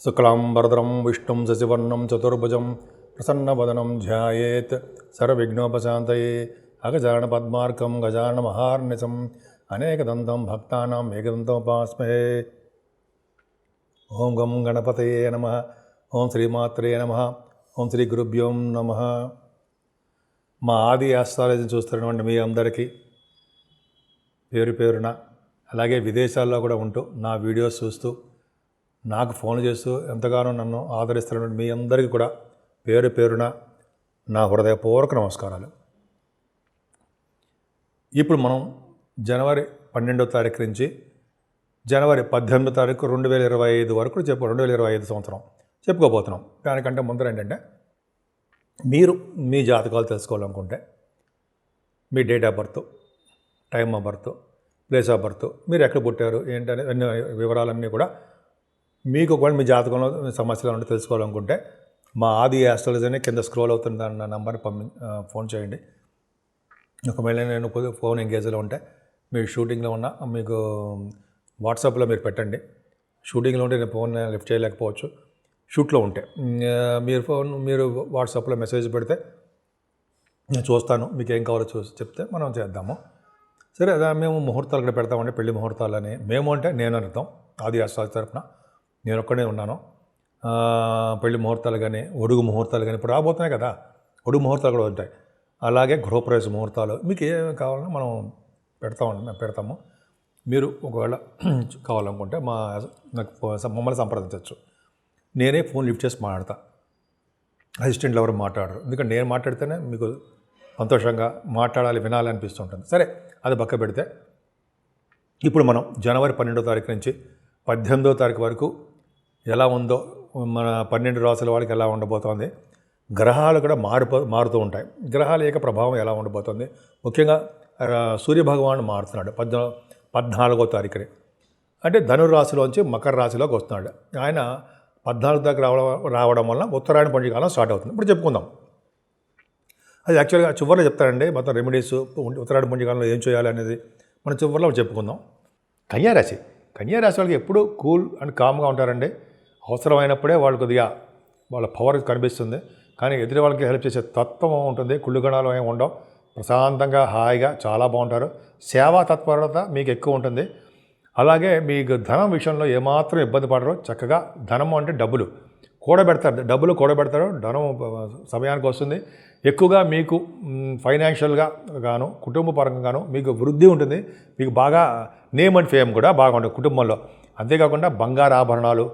శుక్లాంబరధరం విష్ణుం శశివర్ణం చతుర్భుజం ప్రసన్నవదనం ధ్యాయేత్ సర్వవిఘ్నోపశాంతయే అగజానన పద్మార్కం గజానన మహార్నిశం అనేకదంతం భక్తానాం ఏకదంతముపాస్మహే. ఓం గం గణపతయే నమః. ఓం శ్రీమాత్రే నమః. ఓం శ్రీ గురుభ్యో నమః. మా ఆది ఆస్ట్రాలజీ చూస్తున్నటువంటి మీ అందరికీ పేరు పేరున, అలాగే విదేశాల్లో కూడా ఉంటూ నా వీడియోస్ చూస్తూ నాకు ఫోన్ చేస్తూ ఎంతగానో నన్ను ఆదరిస్తున్నటువంటి మీ అందరికీ కూడా పేరు పేరున నా హృదయపూర్వక నమస్కారాలు. ఇప్పుడు మనం జనవరి 12వ తారీఖు నుంచి జనవరి 18వ తారీఖు 2025 వరకు 2025 సంవత్సరం చెప్పుకోబోతున్నాం. దానికంటే ముందర ఏంటంటే, మీరు మీ జాతకాలు తెలుసుకోవాలనుకుంటే మీ date of birth, time of birth, place of birth, మీరు ఎక్కడ పుట్టారు ఏంటనే అన్ని వివరాలన్నీ కూడా మీకు ఒకవేళ మీ జాతకంలో సమస్యలు ఉంటే తెలుసుకోవాలనుకుంటే మా ఆది ఆస్ట్రాలజీ అని కింద స్క్రోల్ అవుతుంది అన్న నంబర్ని ఫోన్ చేయండి. ఒకవేళ నేను ఫోన్ ఎంగేజ్లో ఉంటే మీరు షూటింగ్లో ఉన్నా మీకు వాట్సాప్లో మీరు పెట్టండి. షూటింగ్లో ఉంటే నేను ఫోన్ లిఫ్ట్ చేయలేకపోవచ్చు. షూట్లో ఉంటే మీరు వాట్సాప్లో మెసేజ్ పెడితే నేను చూస్తాను, మీకు ఏం కావాలో చూసి చెప్తే మనం చేద్దాము. సరే, అదే మేము ముహూర్తాలు కూడా పెడతామండి, పెళ్లి ముహూర్తాలని. మేము అంటే నేను అర్థం, ఆది ఆస్ట్రాలజీ తరపున నేను ఒక్కడే ఉన్నాను. పెళ్లి ముహూర్తాలు కానీ, ఒడుగు ముహూర్తాలు కానీ ఇప్పుడు రాబోతున్నాయి కదా, ఒడుగు ముహూర్తాలు కూడా ఉంటాయి. అలాగే గృహప్రవేశ ముహూర్తాలు, మీకు ఏమేమి కావాలన్నా మనం పెడతాము. మీరు ఒకవేళ కావాలనుకుంటే మమ్మల్ని సంప్రదించవచ్చు. నేనే ఫోన్ లిఫ్ట్ చేసి మాట్లాడతా, అసిస్టెంట్లు ఎవరు మాట్లాడరు. ఎందుకంటే నేను మాట్లాడితేనే మీకు సంతోషంగా మాట్లాడాలి, వినాలి అనిపిస్తుంటుంది. సరే, అది పక్క పెడితే ఇప్పుడు మనం జనవరి 12వ తారీఖు నుంచి 18వ తారీఖు వరకు ఎలా ఉందో, మన 12 రాసుల వాళ్ళకి ఎలా ఉండబోతోంది, గ్రహాలు కూడా మారుతూ ఉంటాయి. గ్రహాల యొక్క ప్రభావం ఎలా ఉండబోతోంది, ముఖ్యంగా సూర్యభగవానుడు మారుతున్నాడు 14వ తారీఖుని. అంటే ధనురాశిలోంచి మకర రాశిలోకి వస్తున్నాడు. ఆయన 14 దాకా రావడం వల్ల ఉత్తరాయణ పండుగకాలం స్టార్ట్ అవుతుంది. ఇప్పుడు చెప్పుకుందాం. అది యాక్చువల్గా చివరిలో చెప్తారండి, మొత్తం రెమెడీస్ ఉత్తరాయణ పుణ్యకాలంలో ఏం చేయాలి అనేది మనం చివరిలో చెప్పుకుందాం. కన్యారాశి వాళ్ళకి ఎప్పుడూ కూల్ అండ్ కామ్గా ఉంటారండి. అవసరమైనప్పుడే వాళ్ళు కొద్దిగా వాళ్ళ పవర్ కనిపిస్తుంది, కానీ ఎదుటి వాళ్ళకి హెల్ప్ చేసే తత్వం ఉంటుంది. కుళ్ళు గుణాలు ఏమి ఉండవు, ప్రశాంతంగా హాయిగా చాలా బాగుంటారు. సేవా తత్పరత మీకు ఎక్కువ ఉంటుంది. అలాగే మీకు ధనం విషయంలో ఏమాత్రం ఇబ్బంది పడరు. చక్కగా ధనం అంటే డబ్బులు కూడబెడతారు. ధనం సమయానికి వస్తుంది. ఎక్కువగా మీకు ఫైనాన్షియల్గా గాను, కుటుంబ పరంగా గాను మీకు వృద్ధి ఉంటుంది. మీకు బాగా నేమ్ అండ్ ఫేమ్ కూడా బాగా ఉంటుంది కుటుంబంలో. అంతేకాకుండా బంగారు ఆభరణాలు,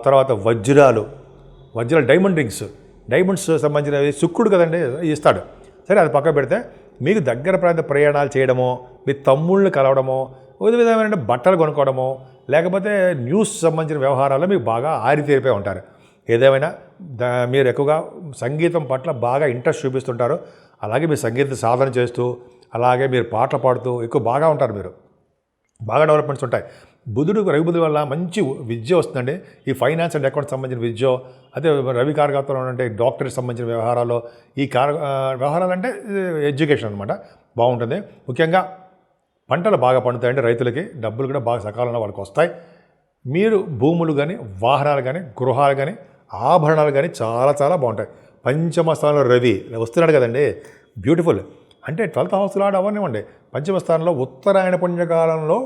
తర్వాత వజ్రాలు, డైమండ్స్ సంబంధించినవి శుక్రుడు కదండి ఇస్తాడు. సరే, అది పక్క పెడితే మీకు దగ్గర ప్రాంత ప్రయాణాలు చేయడమో, మీ తమ్ముళ్ళని కలవడమో, విధమైన బట్టలు కొనుక్కోవడమో, లేకపోతే న్యూస్ సంబంధించిన వ్యవహారాల్లో మీకు బాగా ఆరితేరిపోయి ఉంటారు. ఏదేమైనా మీరు ఎక్కువగా సంగీతం పట్ల బాగా ఇంట్రెస్ట్ చూపిస్తుంటారు. అలాగే మీరు సంగీత సాధన చేస్తూ, అలాగే మీరు పాటలు పాడుతూ ఎక్కువ బాగా ఉంటారు. మీరు బాగా డెవలప్మెంట్స్ ఉంటాయి. రవిబుధుడు వల్ల మంచి విద్య వస్తుందండి. ఈ ఫైనాన్స్ అండ్ అకౌంట్స్ సంబంధించిన విద్య, అదే రవి కారకత్వంలో అంటే డాక్టర్కి సంబంధించిన వ్యవహారాలు, ఈ వ్యవహారాలు అంటే ఎడ్యుకేషన్ అనమాట, బాగుంటుంది. ముఖ్యంగా పంటలు బాగా పండుతాయండి. రైతులకి డబ్బులు కూడా బాగా సకాలంలో వాళ్ళకి వస్తాయి. మీరు భూములు కానీ, వాహనాలు కానీ, గృహాలు కానీ, ఆభరణాలు కానీ చాలా చాలా బాగుంటాయి. పంచమ స్థానంలో రవి వస్తున్నాడు కదండి, బ్యూటిఫుల్. అంటే 12th హౌస్లో అవనివ్వండి, పంచమ స్థానంలో ఉత్తరాయణ పుణ్యకాలంలో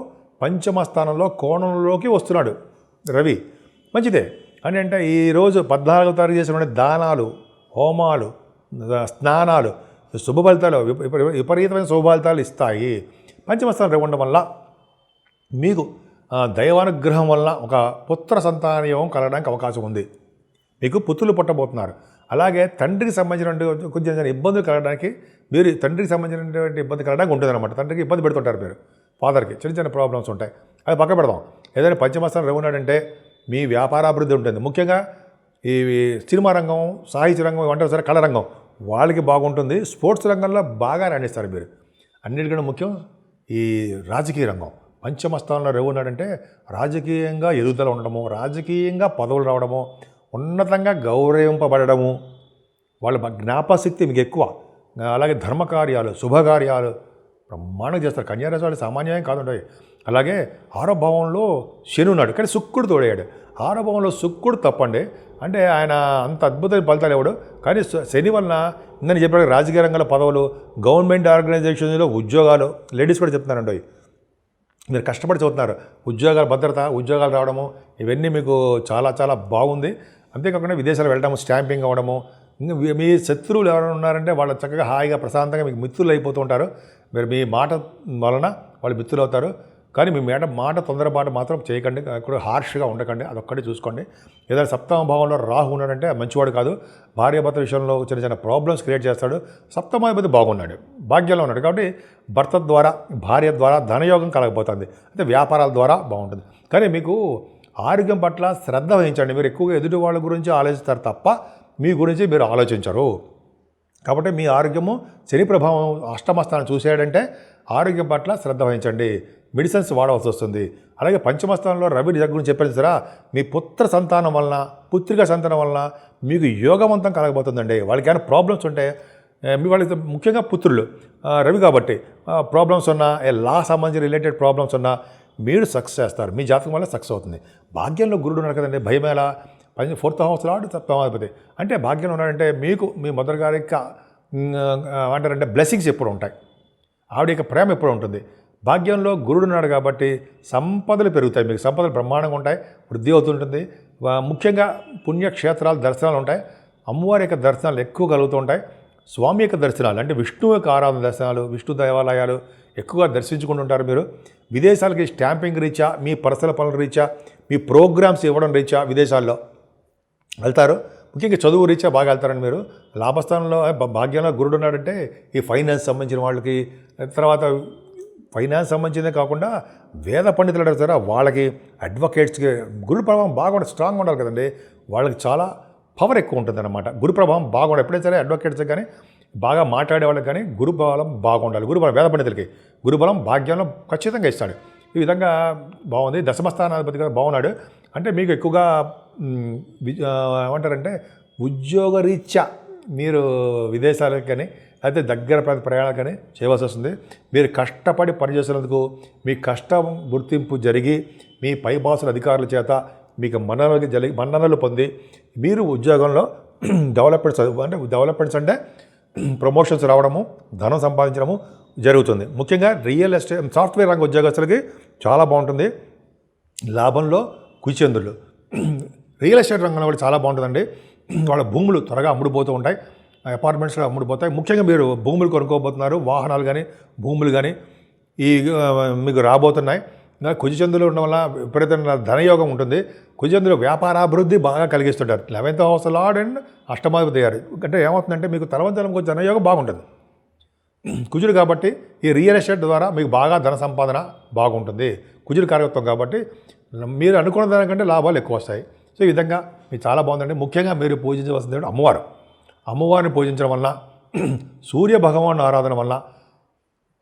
పంచమ స్థానంలో కోణంలోకి వస్తున్నాడు రవి. మంచిదే. అంటే ఈరోజు 14వ తారీఖు చేసినటువంటి దానాలు, హోమాలు, స్నానాలు శుభ ఫలితాలు, విపరీతమైన శుభ ఫలితాలు ఇస్తాయి. పంచమ స్థానం రవి ఉండడం వల్ల మీకు దైవానుగ్రహం వల్ల ఒక పుత్ర సంతానయోగం కలగడానికి అవకాశం ఉంది. మీకు పుత్రులు పుట్టబోతున్నారు. అలాగే తండ్రికి సంబంధించినటువంటి కొంచెం ఇబ్బందులు కలగడానికి, మీరు తండ్రికి సంబంధించినటువంటి ఇబ్బంది కలగడానికి ఉంటుందన్నమాట. తండ్రికి ఇబ్బంది పెడుతుంటారు మీరు, ఫాదర్కి చిన్న ప్రాబ్లమ్స్ ఉంటాయి. అది పక్క పెడదాం. ఏదైనా పంచమస్థానం రవి ఉన్నాడంటే మీ వ్యాపారాభివృద్ధి ఉంటుంది. ముఖ్యంగా ఈ సినిమా రంగం, సాహిత్య రంగం, వంట సరే కళ రంగం వాళ్ళకి బాగుంటుంది. స్పోర్ట్స్ రంగంలో బాగా రాణిస్తారు మీరు. అన్నిటికన్నా ముఖ్యం ఈ రాజకీయ రంగం. పంచమ స్థానంలో రవి ఉన్నాడంటే రాజకీయంగా ఎదుగుదల ఉండడము, రాజకీయంగా పదవులు రావడము, ఉన్నతంగా గౌరవింపబడము, వాళ్ళ జ్ఞాపశక్తి మీకు ఎక్కువ. అలాగే ధర్మకార్యాలు, శుభకార్యాలు బ్రహ్మాండంగా చేస్తారు. కన్యారాశి వాళ్ళు సామాన్యం కాదు. అలాగే 6వ భావంలో శని ఉన్నాడు, కానీ శుక్రుడు తోడయ్యాడు. ఆరో భావంలో శుక్రుడు తప్పండి. అంటే ఆయన అంత అద్భుతమైన ఫలితాలు ఇవ్వడు. కానీ శని వలన నేను చెప్పిన రాజకీయ రంగంలో పదవులు, గవర్నమెంట్ ఆర్గనైజేషన్లో ఉద్యోగాలు, లేడీస్ కూడా చెప్తున్నారండి, మీరు కష్టపడి చదువుతున్నారు, ఉద్యోగాల భద్రత, ఉద్యోగాలు రావడము, ఇవన్నీ మీకు చాలా చాలా బాగుంది. అంతేకాకుండా విదేశాలు వెళ్ళడము, స్టాంపింగ్ అవ్వడము, ఇంకా మీ శత్రువులు ఎవరైనా ఉన్నారంటే వాళ్ళు చక్కగా హాయిగా ప్రశాంతంగా మీకు మిత్రులు అయిపోతూ ఉంటారు. మీరు మీ మాట వలన వాళ్ళు మిత్రులు అవుతారు. కానీ మీ మాట తొందరపాటు మాత్రం చేయకండి, కూడా హార్ష్గా ఉండకండి, అదొక్కటి చూసుకోండి. ఏదైనా సప్తమ భావంలో రాహు ఉన్నాడంటే మంచివాడు కాదు. భార్యాభర్త విషయంలో చిన్న చిన్న ప్రాబ్లమ్స్ క్రియేట్ చేస్తాడు. సప్తమాధిపతి బాగున్నాడు, భాగ్యంలో ఉన్నాడు, కాబట్టి భర్త ద్వారా, భార్య ద్వారా ధనయోగం కలగబోతుంది. అంటే వ్యాపారాల ద్వారా బాగుంటుంది. కానీ మీకు ఆరోగ్యం పట్ల శ్రద్ధ వహించండి. మీరు ఎక్కువగా ఎదుటి వాళ్ళ గురించి ఆలోచిస్తారు తప్ప మీ గురించి మీరు ఆలోచించరు. కాబట్టి మీ ఆరోగ్యము శని ప్రభావం అష్టమస్థానం చూసేయాడంటే ఆరోగ్యం పట్ల శ్రద్ధ వహించండి. మెడిసిన్స్ వాడవలసి వస్తుంది. అలాగే పంచమస్థానంలో రవి గురించి చెప్పాను సరా, మీ పుత్ర సంతానం వలన, పుత్రిక సంతానం వలన మీకు యోగవంతం కలగబోతుందండి. వాళ్ళకి ఏమైనా ప్రాబ్లమ్స్ ఉంటే మీ వాళ్ళకి ముఖ్యంగా పుత్రులు రవి కాబట్టి ప్రాబ్లమ్స్ ఉన్నా, లా సంబంధించిన రిలేటెడ్ ప్రాబ్లమ్స్ ఉన్నా మీరు సక్సెస్ చేస్తారు. మీ జాతకం వల్ల సక్సెస్ అవుతుంది. భాగ్యంలో గురుడు ఉన్నాడు కదండి, భయమేలా, 4th హౌస్ లాడు సప్తమాధిపతి. అంటే భాగ్యంలో ఉన్నాడంటే మీకు మీ మదర్ గారి యొక్క అంటారంటే బ్లెస్సింగ్స్ ఎప్పుడు ఉంటాయి, ఆవిడ యొక్క ప్రేమ ఎప్పుడు ఉంటుంది. భాగ్యంలో గురుడు ఉన్నాడు కాబట్టి సంపదలు పెరుగుతాయి, మీకు సంపదలు బ్రహ్మాండంగా ఉంటాయి, వృద్ధి అవుతుంటుంది. ముఖ్యంగా పుణ్యక్షేత్రాలు దర్శనాలు ఉంటాయి. అమ్మవారి యొక్క దర్శనాలు ఎక్కువ కలుగుతూ ఉంటాయి. స్వామి యొక్క దర్శనాలు అంటే విష్ణువు యొక్క ఆరాధన దర్శనాలు, విష్ణు దేవాలయాలు ఎక్కువగా దర్శించుకుంటుంటారు. మీరు విదేశాలకి స్టాంపింగ్ రీత్యా, మీ పర్సనల్ పనుల రీత్యా, మీ ప్రోగ్రామ్స్ ఇవ్వడం రీత్యా విదేశాల్లో వెళ్తారు. ముఖ్యంగా చదువు రీత్యా బాగా వెళ్తారండి మీరు. లాభస్థానంలో భాగ్యంలో గురుడు ఉన్నాడంటే ఈ ఫైనాన్స్ సంబంధించిన వాళ్ళకి, తర్వాత ఫైనాన్స్ సంబంధించిందే కాకుండా వేద పండితులు అడుగుతారా వాళ్ళకి, అడ్వకేట్స్కి గురు ప్రభావం బాగా స్ట్రాంగ్ ఉండాలి కదండి. వాళ్ళకి చాలా పవర్ ఎక్కువ ఉంటుందన్నమాట. గురు ప్రభావం బాగుండాలి. ఎప్పుడైతే సరే అడ్వకేట్స్ కానీ బాగా మాట్లాడే వాళ్ళకి కానీ గురుబలం బాగుండాలి. గురుబలం వేద పండితులకి గురుబలం భాగ్యంలో ఖచ్చితంగా ఇస్తాడు. ఈ విధంగా బాగుంది. దశమస్థానాధిపతి కదా బాగున్నాడు. అంటే మీకు ఎక్కువగా ఏమంటారంటే ఉద్యోగరీత్యా మీరు విదేశాలకు కానీ అయితే దగ్గర ప్రయాణాలు కానీ చేయవలసి వస్తుంది. మీరు కష్టపడి పనిచేసినందుకు మీ కష్టం గుర్తింపు జరిగి మీ పైబాసుల అధికారుల చేత మీకు మన్ననలు పొంది మీరు ఉద్యోగంలో డెవలప్మెంట్స్ అంటే ప్రమోషన్స్ రావడము, ధనం సంపాదించడము జరుగుతుంది. ముఖ్యంగా రియల్ ఎస్టేట్, సాఫ్ట్వేర్ రంగ ఉద్యోగస్తులకి చాలా బాగుంటుంది. లాభంలో కుచంద్రులు. రియల్ ఎస్టేట్ రంగంలో కూడా చాలా బాగుంటుందండి. వాళ్ళ భూములు త్వరగా అమ్ముడుపోతూ ఉంటాయి, అపార్ట్మెంట్స్లో అమ్ముడుపోతాయి. ముఖ్యంగా మీరు భూములు కొనుక్కోబోతున్నారు, వాహనాలు కానీ భూములు కానీ ఈ మీకు రాబోతున్నాయి. కుజచంద్రులు ఉండడం వల్ల విపరీతమైన ధనయోగం ఉంటుంది. కుజచంద్రులు వ్యాపారాభివృద్ధి బాగా కలిగిస్తుంటారు. 11th హౌస్ లార్డ్ అండ్ అష్టమాధిపతి అయ్యారు. అంటే ఏమవుతుందంటే మీకు తలవంతరం కొంచెం ధనయోగం బాగుంటుంది కుజుడు కాబట్టి. ఈ రియల్ ఎస్టేట్ ద్వారా మీకు బాగా ధన సంపాదన బాగుంటుంది. కుజుడు కార్యత్వం కాబట్టి మీరు అనుకున్న దానికంటే లాభాలు ఎక్కువ వస్తాయి. సో ఈ విధంగా మీకు చాలా బాగుందండి. ముఖ్యంగా మీరు పూజించవలసింది అమ్మవారు. అమ్మవారిని పూజించడం వల్ల, సూర్య భగవాన్ ఆరాధన వల్ల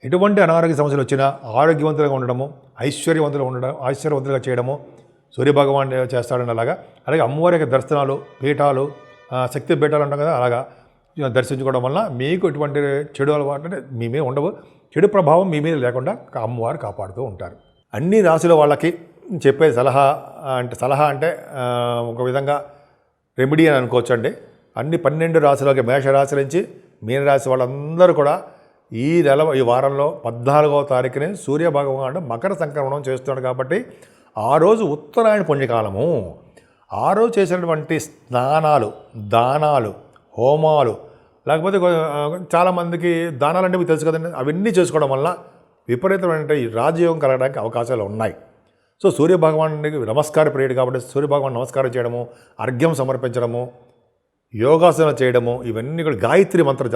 ఎటువంటి అనారోగ్య సమస్యలు వచ్చినా ఆరోగ్యవంతులుగా ఉండడము, ఐశ్వర్యవంతులుగా చేయడము సూర్యభగవాన్ చేస్తాడని అలాగా. అలాగే అమ్మవారి యొక్క దర్శనాలు, పీఠాలు, శక్తి పీఠాలు ఉంటాం కదా, అలాగా దర్శించుకోవడం వల్ల మీకు ఎటువంటి చెడు అలవాటు అంటే మీ మీద ఉండవు. చెడు ప్రభావం మీ మీద లేకుండా అమ్మవారు కాపాడుతూ ఉంటారు. అన్ని రాశుల వాళ్ళకి చెప్పే సలహా అంటే ఒక విధంగా రెమెడీ అని అనుకోవచ్చు అండి. అన్ని 12 రాశులకి, మేషరాశి నుంచి మీనరాశి వాళ్ళందరూ కూడా ఈ వారంలో 14వ తారీఖునే సూర్యభగవానుడు మకర సంక్రమణం చేస్తున్నాడు. కాబట్టి ఆ రోజు ఉత్తరాయణ పుణ్యకాలము. ఆ రోజు చేసినటువంటి స్నానాలు, దానాలు, హోమాలు, లేకపోతే చాలామందికి దానాలు అంటే మీకు తెలుసు కదండి, అవన్నీ చేసుకోవడం వల్ల విపరీతమైన ఈ రాజయోగం కలగడానికి అవకాశాలు ఉన్నాయి. సో సూర్యభగవానుడికి నమస్కార ప్రియుడు కాబట్టి సూర్యభగవాన్ నమస్కారం చేయడము, అర్ఘ్యం సమర్పించడము, యోగాసన చేయడము, ఇవన్నీ కూడా గాయత్రి మంత్ర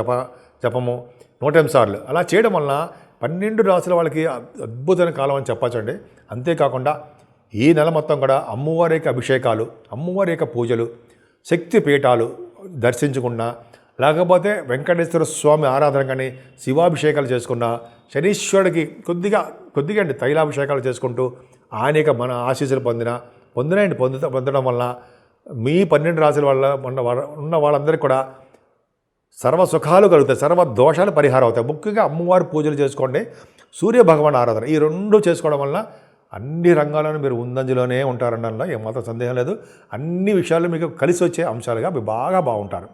జపము 108 సార్లు అలా చేయడం వలన 12 రాశుల వాళ్ళకి అద్భుతమైన కాలం అని చెప్పచ్చండి. అంతేకాకుండా ఈ నెల మొత్తం కూడా అమ్మవారి యొక్క అభిషేకాలు, అమ్మవారి యొక్క పూజలు, శక్తి పీఠాలు దర్శించుకున్నా, లేకపోతే వెంకటేశ్వర స్వామి ఆరాధన కానీ, శివాభిషేకాలు చేసుకున్నా, శనీశ్వరుడికి కొద్దిగా అండి తైలాభిషేకాలు చేసుకుంటూ ఆయన యొక్క మన ఆశీస్సులు పొందడం వలన మీ 12 రాశుల వల్ల ఉన్న వాళ్ళందరికీ కూడా సర్వ సుఖాలు కలుగుతాయి, సర్వ దోషాలు పరిహారం అవుతాయి. ముఖ్యంగా అమ్మవారి పూజలు చేసుకోండి, సూర్య భగవాన్ ఆరాధన, ఈ 2 చేసుకోవడం వలన అన్ని రంగాల్లోనూ మీరు ముందంజలోనే ఉంటారనడంలో ఏమాత్రం సందేహం లేదు. అన్ని విషయాల్లో మీకు కలిసి వచ్చే అంశాలుగా మీరు బాగా బాగుంటారు.